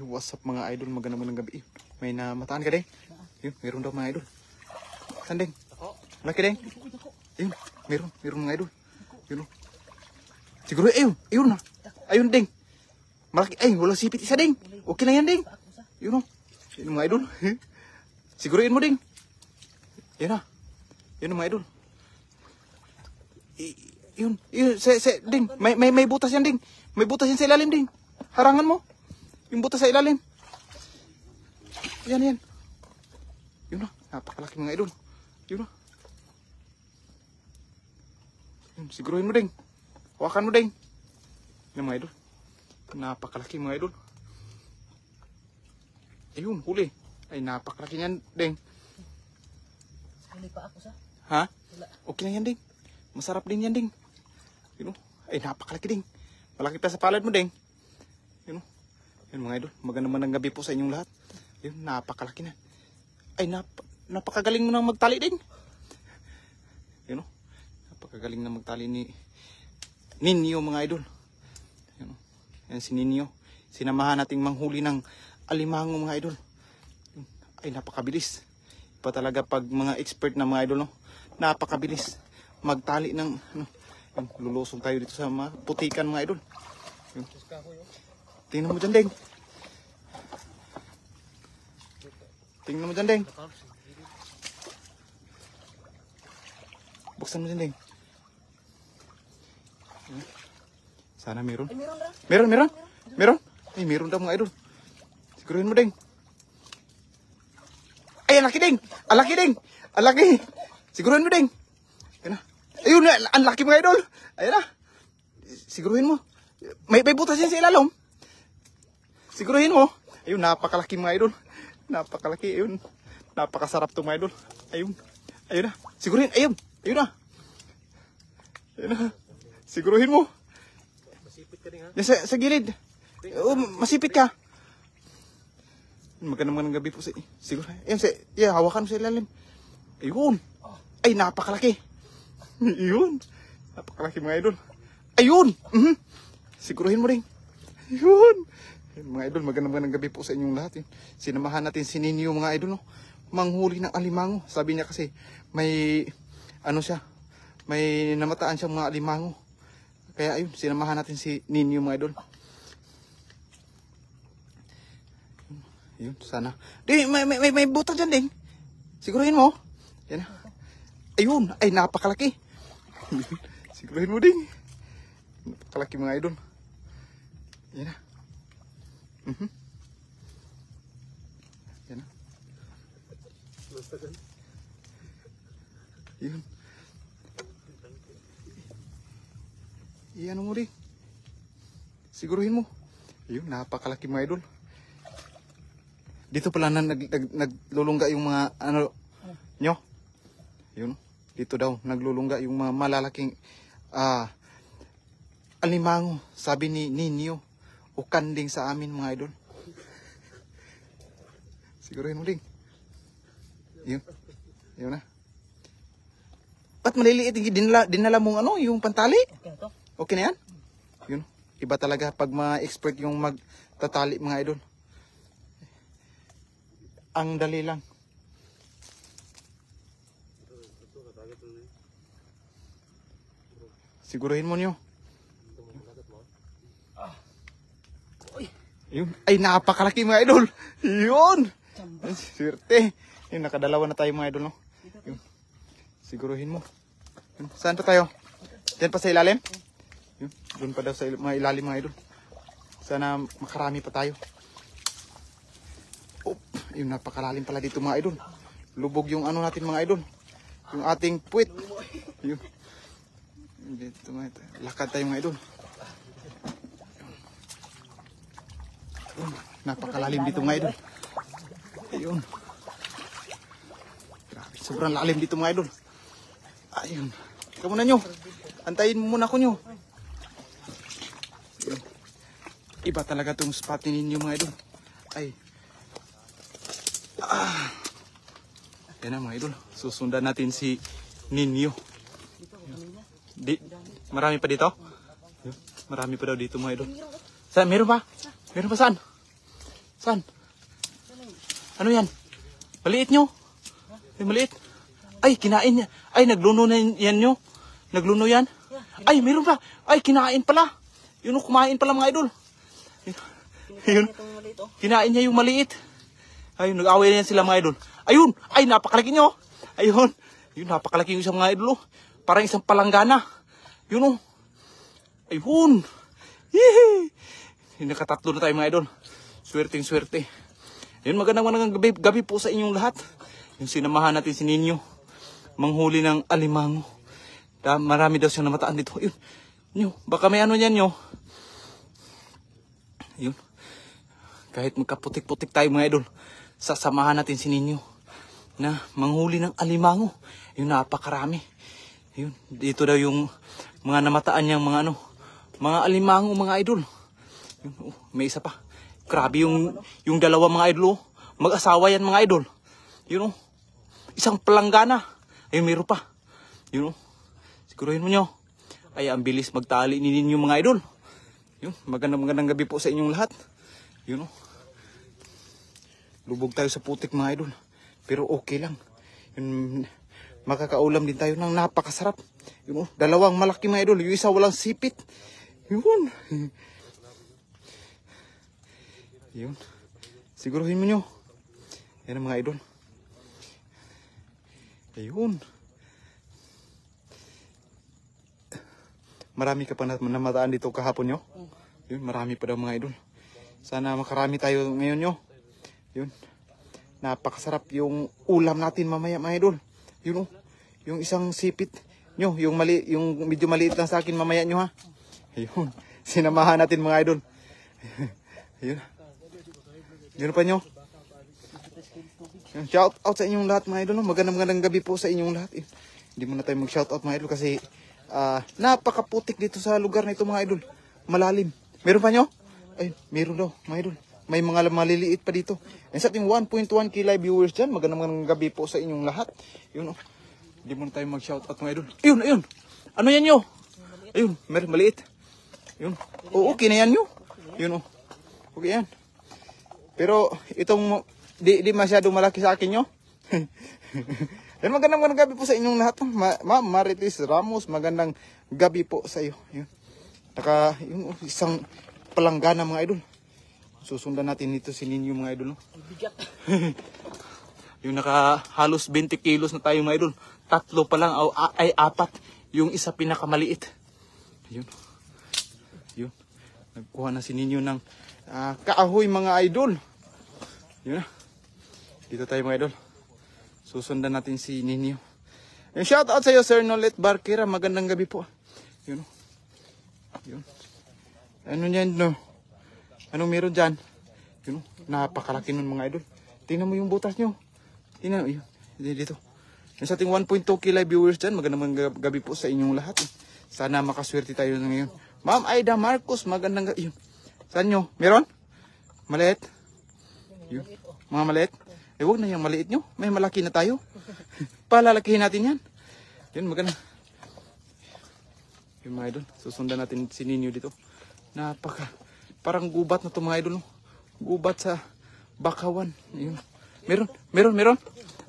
Yung what's up mga idol, magandang gabi. May namataan ka ding? Yun, meron daw mga idol. Saan ding? Laki ding? Ayun, meron mga idol. Yun o. Siguro, ayun na. Ayun ding. Malaki, walang sipit isa ding. Okay na yan ding. Yun o. Yun mga idol. Siguruin mo ding. Yan na. Yun mga idol. Yun, ding. May butas yan ding. May butas yan sa ilalim ding. Harangan mo. Yung butas sa ilalim. Yan. Yun na. Napakalaki mga idol. Yun na. Yun, siguruhin mo ding. Hawakan mo ding. Yan mga idol. Napakalaki mga idol. Ayun, huli. Ay, napakalaki yan ding. Huli pa ako sa? Ha? Okay na yan ding. Masarap din yan ding. Yun o. Ay, napakalaki ding. Malaki pa sa palad mo ding. Yun o. Yun mga idol, magandang manang gabi po sa inyong lahat. Yun, napakalaki na. Ay, napakagaling mo nang magtali din. Yun o, napakagaling na magtali ni Ninyo mga idol. Yun o, yan si Ninyo. Sinamahan nating manghuli ng alimango mga idol. Yun, ay, napakabilis. Iba talaga pag mga expert na mga idol, no? Napakabilis magtali ng, ano, yun, lulusong tayo dito sa mga putikan mga idol. Yun. Tingnan mo dyan, Deng. Tingnan mo dyan, Deng. Buksan mo dyan, Deng. Sana meron. Meron? Ay, meron daw mga idol. Siguruhin mo, Deng. Ay, ang laki, Deng. Ang laki. Siguruhin mo, Deng. Ayun na. Ayun na, ang laki mga idol. Ayun na. Siguruhin mo. May butas yan sa ilalom. Siguruhin mo. Ayun, napakalaki mga idol. Napakalaki, ayun. Napakasarap to mga idol. Ayun na. Siguruhin, ayun na. Siguruhin mo. Masipit ka rin ha? Yan sa gilid. Masipit ka. Magandang gabi po sa... Siguro. Ayun, hawakan mo sa ilalim. Ayun. Ay, napakalaki. Ayun. Napakalaki mga idol. Ayun. Siguruhin mo rin. Ayun. Mga idol, magandang gabi po sa inyong lahat. Sinamahan natin si Ninyo mga idol, no? Manghuli ng alimango. Sabi niya kasi may may namataan siyang mga alimango. Kaya ayun, sinamahan natin si Ninyo mga idol. Ayun, sana. Di, may butas dyan din. Siguruhin mo. Yan na. Ayun, ay napakalaki. Siguruhin mo din. Napakalaki mga idol. Yan na. Yan na. Yun. Iyan mo rin. Siguruhin mo. Ayun, napakalaki mga idol. Dito pala naglulungga yung mga nyo. Yun. Dito daw naglulungga yung mga malalaking alimango. Sabi ni Ninyo. Ukanding sa amin mga idol. Siguruhin mo ding. Yun na. Ba't maliliit? Dinala mong yung pantali? Okay na yan? Yun. Iba talaga pag mga expert yung magtatali mga idol. Ang dali lang. Siguruhin mo nyo. Yun. Ay, napakalaki mga idol. Yun. Swerte. Yun, nakadalawa na tayo mga idol, no? Yun. Siguruhin mo. Yun. Saan pa tayo? Diyan pa sa ilalim? Yun. Doon pa daw sa mga ilalim mga idol. Sana makarami pa tayo. Oh, yun, napakalalim pala dito mga idol. Lubog yung natin mga idol. Yung ating puwit. Yun. Dito mga idol. Lakad tayo mga idol. Napakalalim dito mga idol. Ayun. Grabe, sobrang lalim dito mga idol. Ayun. Ikaw muna nyo. Antayin mo muna ako nyo. Ayun. Iba talaga itong spot ninyo mga idol. Ay. Yan na mga idol. Susundan natin si Ninyo. Marami pa dito? Marami pa daw dito mga idol. Saan? Meron pa? Meron pa saan? Saan? Ano yan? Maliit nyo? Ay, maliit. Ay, kinain niya. Ay, nagluno na yan nyo. Nagluno yan. Ay, meron pa. Ay, kinain pala. Yun, oh, kumain pala mga idol. Yun. Kinain niya yung maliit. Ayun, nag-away na yan sila mga idol. Ayun. Ay, napakalaki nyo. Ayun. Yun, napakalaki yung isang mga idol. Oh. Parang isang palanggana. Yun, oh. Ayun. Yee! Nakatatlo na tayo mga idol. Swerteng swerte. Ayun, magandang gabi po sa inyong lahat. Yung sinamahan natin si Ninyo. Manghuli ng alimango. Marami daw siyang namataan dito. Ayun. Nyo, baka may ano yan nyo. Ayun. Kahit magkaputik-putik tayo mga idol. Sasamahan natin si Ninyo. Na manghuli ng alimango. Ayun, napakarami. Ayun. Dito daw yung mga namataan niyang mga ano. Mga alimango mga idol. Ayun, oh, may isa pa. Grabe yung dalawa mga idol. Oh. Mag-asawa yan mga idol. Yun oh. Isang palanggana. Ayun, mayroon pa. Yun oh. Siguruhin mo nyo. Ay, ang bilis magtali ni ninyo mga idol. Yun, magandang gabi po sa inyong lahat. Yun oh. Lubog tayo sa putik mga idol. Pero okay lang. Yun, makakaulam din tayo ng napakasarap. Yun oh. Dalawang malaki mga idol. Yung isa walang sipit. Yun. Yun. Siguruhin mo nyo. Yan ang mga idol. Ayun. Marami ka pa namataan dito kahapon nyo. Yun, marami pa daw mga idol. Sana makarami tayo ngayon nyo. Yun. Napakasarap yung ulam natin mamaya mga idol. Yun oh. Yung isang sipit nyo. Yung medyo maliit lang sa akin mamaya nyo ha. Ayun. Sinamahan natin mga idol. Ayun. Yun pa nyo. Shout out sa inyong lahat mga idol. Magandang gabi po sa inyong lahat. Hindi muna tayo mag-shout out mga idol kasi napakaputik dito sa lugar na ito mga idol. Malalim. Meron pa nyo? Ay, meron daw mga idol. May mga maliliit pa dito. And sa ating 1.1k live viewers dyan, magandang gabi po sa inyong lahat. Yun o. Hindi muna tayo mag-shout out mga idol. Ayun. Ano yan nyo? Ayun, maliit. Yun. Oo, okay na yan nyo. Yun o. Okay yan. Pero itong di masyado malaki sa akin nyo. Yan, magandang gabi po sa inyong lahat. Ma'am Marites Ramos, magandang gabi po sa iyo. Yun. Yung isang palanggana mga idol. Susundan natin dito si Ninyo mga idol. No? Yung halos 20 kilos na tayo mga idol. 3 pa lang ay 4. Yung isa pinakamaliit. Yun. Nagkuha na si Ninyo ng kaahoy mga idol. Yun na. Dito tayo mga idol. Susundan natin si Ninyo. Yung shout out sa iyo Sir Nolet Barkera. Magandang gabi po. Yun. Ano yan no? Anong meron dyan? Yun. Napakalaki nun mga idol. Tingnan mo yung butas nyo. Tingnan mo. Yun. Dito. Yung sa ating 1.2k live viewers dyan. Magandang gabi po sa inyong lahat. Sana makaswerte tayo ngayon. Ma'am Aida Marcos. Magandang gabi. Yun. Saan nyo? Meron? Maliit? Yun. Mga maliit? Eh, huwag na yung maliit nyo. May malaki na tayo. Palalakihin natin yan. Yun, maganda. Yung mga idol. Susundan natin si Ninyo dito. Parang gubat na ito mga idol. No? Gubat sa bakawan. Yun. Meron.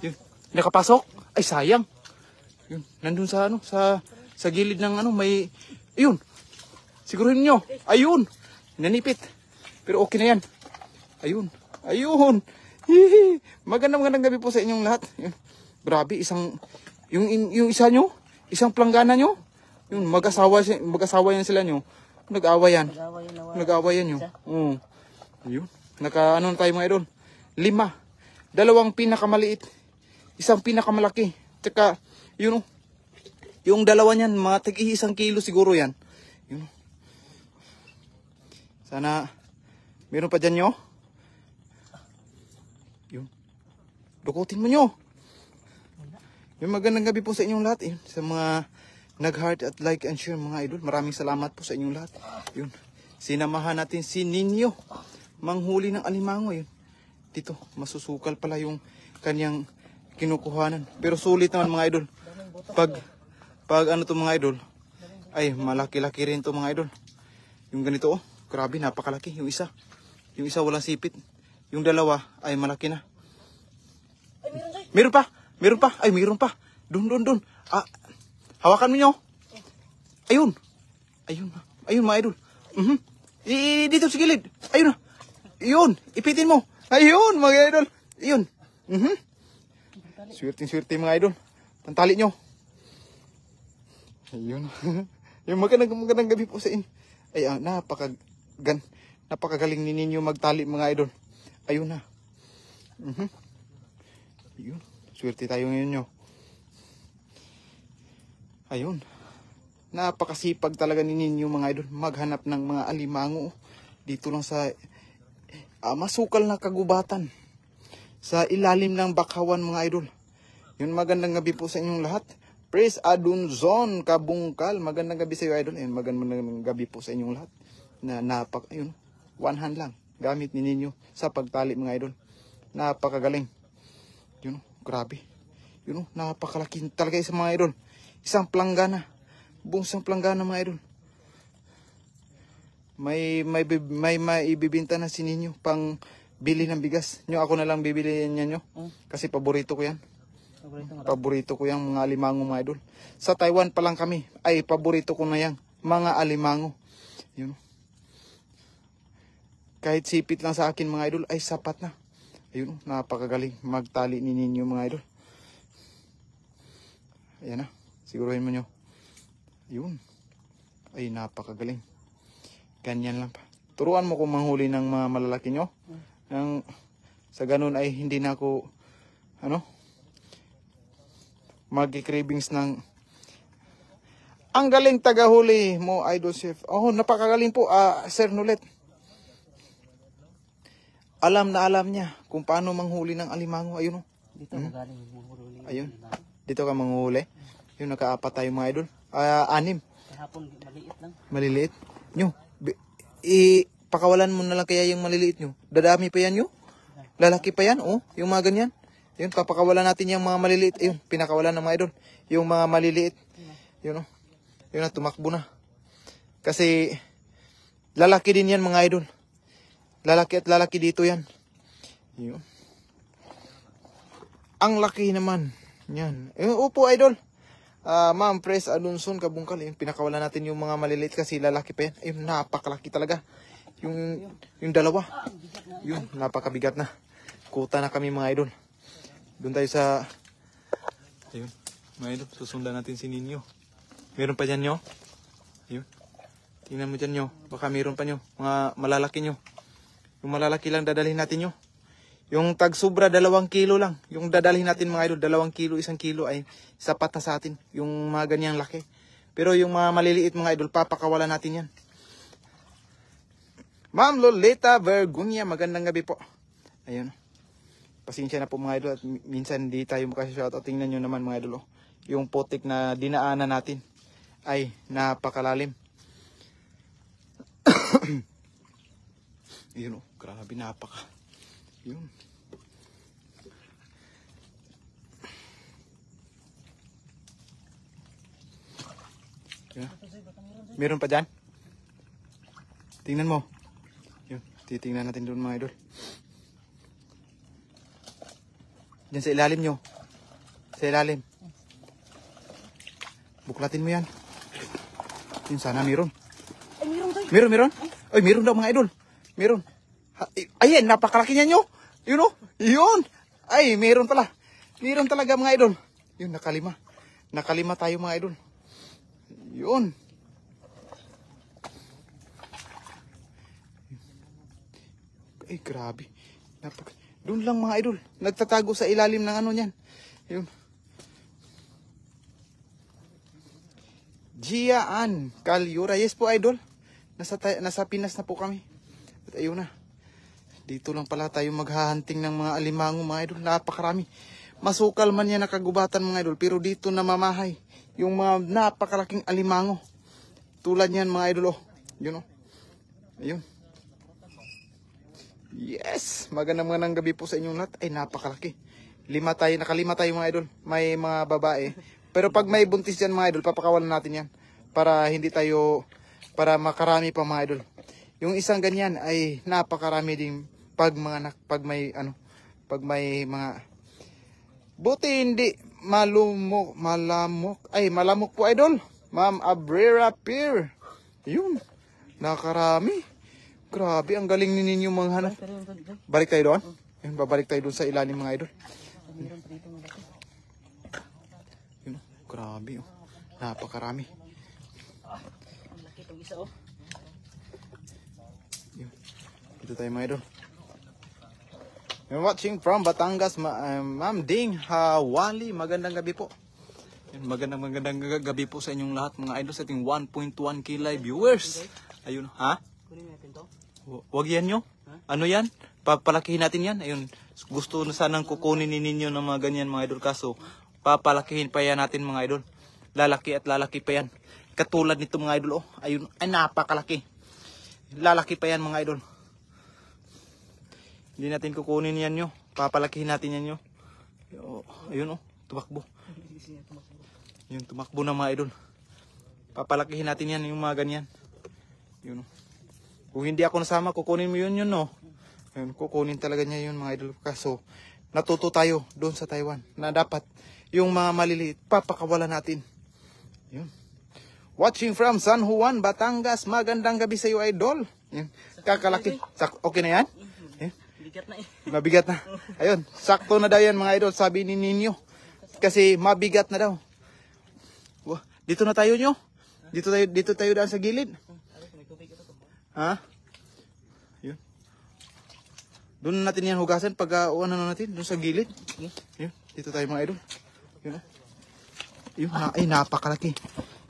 Yun. Nakapasok. Ay, sayang. Yun. Nandun sa sa gilid ng may, ayun. Siguruhin nyo. Ayun. Nanipit. Pero okay na yan. Ayun. Hihi. Magandang gabi po sa inyong lahat. Yun. Grabe, yung isa nyo, isang planggana nyo, yun, mag-asawa yan sila nyo. Nag-away yan nyo. Oo. Ayun. Ano tayo mga idol? 5. 2 pinakamaliit. Isang pinakamalaki. Tsaka, yun yung dalawa niyan, mga tig-1 kilo siguro yan. Yun. Sana, meron pa dyan nyo? Yun. Dukutin mo nyo. Yung magandang gabi po sa inyong lahat. Yun. Sa mga nag-heart at like and share mga idol. Maraming salamat po sa inyong lahat. Yun. Sinamahan natin si Ninyo. Manghuli ng alimango yun. Dito, masusukal pala yung kanyang kinukuhanan. Pero sulit naman mga idol. Pag ano to mga idol, ay malaki-laki rin to mga idol. Yung ganito oh, grabe napakalaki. Yung isa walang sipit. Yung dalawa ay malaki na. Ay, meron sa'yo. Meron pa. Meron pa. Ay, meron pa. Doon. Ah, hawakan mo nyo. Ayun. Ayun mga idol. Dito sa gilid. Ayun na. Ayun. Ipitin mo. Ayun mga idol. Ayun. Swerte mga idol. Pantali nyo. Ayun. Yung magandang gabi po sa inyo. Ay, napakagaling ni ninyo magtali mga idol. Ayun na. Ayun. Swerte tayo ngayon nyo. Ayun. Napakasipag talaga ni ninyo mga idol. Maghanap ng mga alimango. Dito lang sa masukal na kagubatan. Sa ilalim ng bakawan mga idol. Yun, magandang gabi po sa inyong lahat. Praise Adunzon Kabungkal. Magandang gabi sa iyo idol. Ayun, magandang gabi po sa inyong lahat. Ayun, one hand lang. Gamit ni ninyo sa pagtali mga idol. Napakagaling. Yun, grabe. Yun, napakalaki talaga sa mga idol. Isang planggana. Buong isang planggana mga idol. May ibibinta na si ninyo pang bili ng bigas. Nyo, ako na lang bibili niya nyo. Kasi paborito ko yan. Paborito ko yung mga alimango mga idol. Sa Taiwan pa lang kami. Ay, paborito ko na yan. Mga alimango. Yun. Kahit sipit lang sa akin mga idol, ay sapat na. Ayun, napakagaling magtali ni ninyo mga idol. Ayan na. Siguruhin mo nyo. Ayun. Ay, napakagaling. Ganyan lang pa. Turuan mo kung manghuli ng mga malalaki nyo. Sa ganun ay hindi na ako mag-cravings ng ang galing tagahuli mo, Idol Chef. Oh, napakagaling po, Sir Nulet. Alam na alam niya kung paano manghuli ng alimango. Ayun, oh. Dito magaling manghuli. Ayun. Dito ka manghuli. Yung nakaapat tayo mga idol. 6. Kahapon maliit lang. Maliliit. Nyo, pakawalan mo na lang kaya yung maliliit nyo. Dadami pa yan nyo. Lalaki pa yan, oh. Yung mga ganyan. Yun, papakawalan natin yung mga maliliit. Ayun, pinakawalan ng mga idol. Yung mga maliliit. Yun, oh. Yun na, tumakbo na. Kasi, lalaki din yan mga idol. Lalaki at lalaki dito yan. Yun. Ang laki naman. Yan. Upo idol. Ma'am, Pres Alonson Kabungkal. Yun, pinakawalan natin yung mga maliliit kasi lalaki pa yan. Ayun, napakalaki talaga. Yung dalawa. Yun, napakabigat na. Kuta na kami mga idol. Doon tayo sa... Ayun, mga idol, susundan natin si Ninyo. Meron pa dyan nyo? Ayun. Tingnan mo dyan nyo. Baka meron pa nyo. Mga malalaki nyo. Yung malalaki lang dadalhin natin nyo. Yung tag-sobra 2 kilo lang. Yung dadalhin natin mga idol, 2 kilo, 1 kilo ay sapat na sa atin. Yung mga ganyang laki. Pero yung mga maliliit mga idol, papakawalan natin yan. Ma'am Lolita Vergunya, magandang gabi po. Ayun. Pasensya na po mga idol at minsan hindi tayo makasya-shoutout. Tingnan nyo naman mga idol. Oh. Yung putik na dinaanan natin ay napakalalim. Yun oh, grabe napaka. Yun. Yun. Meron pa dyan? Tingnan mo. Yun, titingnan natin doon mga idol. Diyan sa ilalim nyo. Sa ilalim. Buklatin mo yan. Yun, sana meron. Ay, meron tayo. Meron? Ay, meron daw mga idol. Meron. Ayan, napakalaki niya nyo. Yun o. Yun. Ay, meron pala. Meron talaga mga idol. Yun, nakalima. Nakalima tayo mga idol. Yun. Ay, grabe. Doon lang mga idol. Nagtatago sa ilalim ng ano niyan. Yun. Gian Calyura. Yes po idol. Nasa Pinas na po kami. At ayun na. Dito lang pala tayo maghahunting ng mga alimango mga idol. Napakarami. Masukal man yan nakagubatan mga idol. Pero dito namamahay. Yung mga napakalaking alimango. Tulad yan mga idol. Oh. Yun oh. Ayun. Yes. Magandang gabi po sa inyong lahat. Ay napakalaki. Nakalima tayo mga idol. May mga babae. Pero pag may buntis yan mga idol, papakawalan natin yan. Para makarami pa mga idol. Yung isang ganyan ay napakarami ding pag mga pag may ano, pag may mga buti hindi malamok po idol. Ma'am Abrera Pier. Yun. Nakarami. Grabe, ang galing ninyo mga hanap. Pero yun, Toy. Balik tayo doon. Yun, babalik tayo doon sa ilalim mga idol. Mayroon pa dito mga laki. Yun, grabe oh. Napakarami. Ang laki itong isa, oh. Yun. Dito tayo mga idol. You're watching from Batangas, Ma'am Ding Hawali. Magandang gabi po. Yun, magandang gabi po sa inyong lahat mga idol sa ating 1.1k live viewers. Ayun, ha? Kunin natin to. Wag yan nyo. Ano yan? Papalakihin natin yan. Ayun, gusto na sanang kukunin ninyo ng mga ganyan mga idol. Kaso, papalakihin pa yan natin mga idol. Lalaki at lalaki pa yan. Katulad nito mga idol, oh. Ayun, ay napakalaki. Lalaki pa yan mga idol. Hindi natin kukunin yan nyo. Papalakihin natin yan nyo. Ayun, oh. Tumakbo. Yun, tumakbo na mga idol. Papalakihin natin yan, yung mga ganyan. Yun, oh. Kung hindi ako nasama, kukunin mo yun, no? Yun, kukunin talaga niya yun, mga idol. Kaso, natuto tayo doon sa Taiwan na dapat yung mga maliliit, papakawala natin. Yun. Watching from San Juan, Batangas. Magandang gabi sa iyo, idol. Yun. Kakalaki. Okay na yan? Bigat na eh. Mabigat na. Ayun, sakto na daw yan, mga idol. Sabi ni Ninyo. Kasi mabigat na daw. Wah, dito na tayo nyo. Dito tayo daan sa gilid. Ha? Yun. Doon natin yan hugasan pag ano natin, doon sa gilid. Yun. Dito tayo mga idol. Yun. Yun. Ay, napakalaki.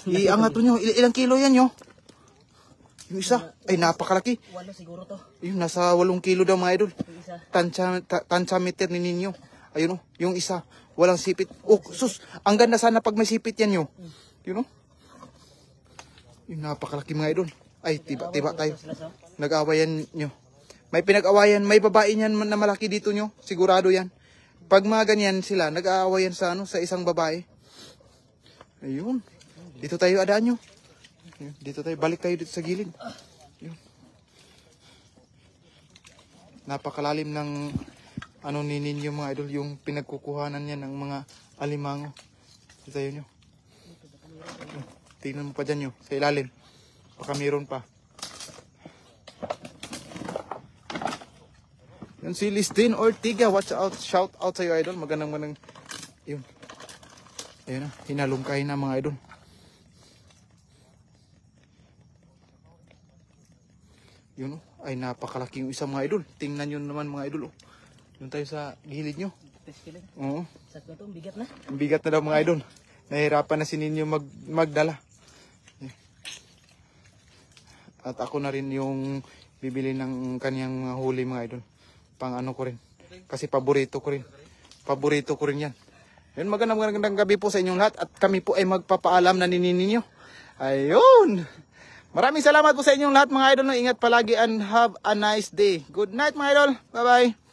Iangat nyo. Ilang kilo yan nyo? Yung isa. Ay, napakalaki. Walo siguro to. Yun, nasa 8 kilo daw mga idol. Yung isa. Tantiameter ni Ninyo. Ayun o, yung isa. Walang sipit. Oh, sus. Ang ganda sana pag may sipit yan nyo. Yun o. Yung napakalaki mga idol. Ay, tiba tayo. Nag-awayan nyo. May pinag-awayan. May babae niyan na malaki dito nyo. Sigurado yan. Pag mga ganyan sila, nag-aawayan sa isang babae. Ayun. Dito tayo adaan nyo. Dito tayo. Balik tayo dito sa gilid. Ayun. Napakalalim ng ni ninyo mga idol. Yung pinagkukuhanan niya ng mga alimango. Dito tayo nyo. Tingnan mo pa dyan nyo. Sa ilalim. Baka meron pa. Yan si Listin Ortiga. Watch out. Shout out sa iyo, idol. Magandang. Yun. Ayun na. Hinalungkahin na mga idol. Yun o. Ay, napakalaki yung isang mga idol. Tingnan nyo naman mga idol. Yun tayo sa gilid nyo. Oo. Sakto to, bigat na. Ang bigat na daw mga idol. Nahirapan na si Ninyo magdala. At ako na rin yung bibili ng kanyang huli mga idol. Pang ano ko rin. Kasi paborito ko rin. Paborito ko rin yan. Yun, magandang gabi po sa inyong lahat. At kami po ay magpapaalam na ninyo. Ayun. Maraming salamat po sa inyong lahat mga idol. Ingat palagi and have a nice day. Good night mga idol. Bye bye.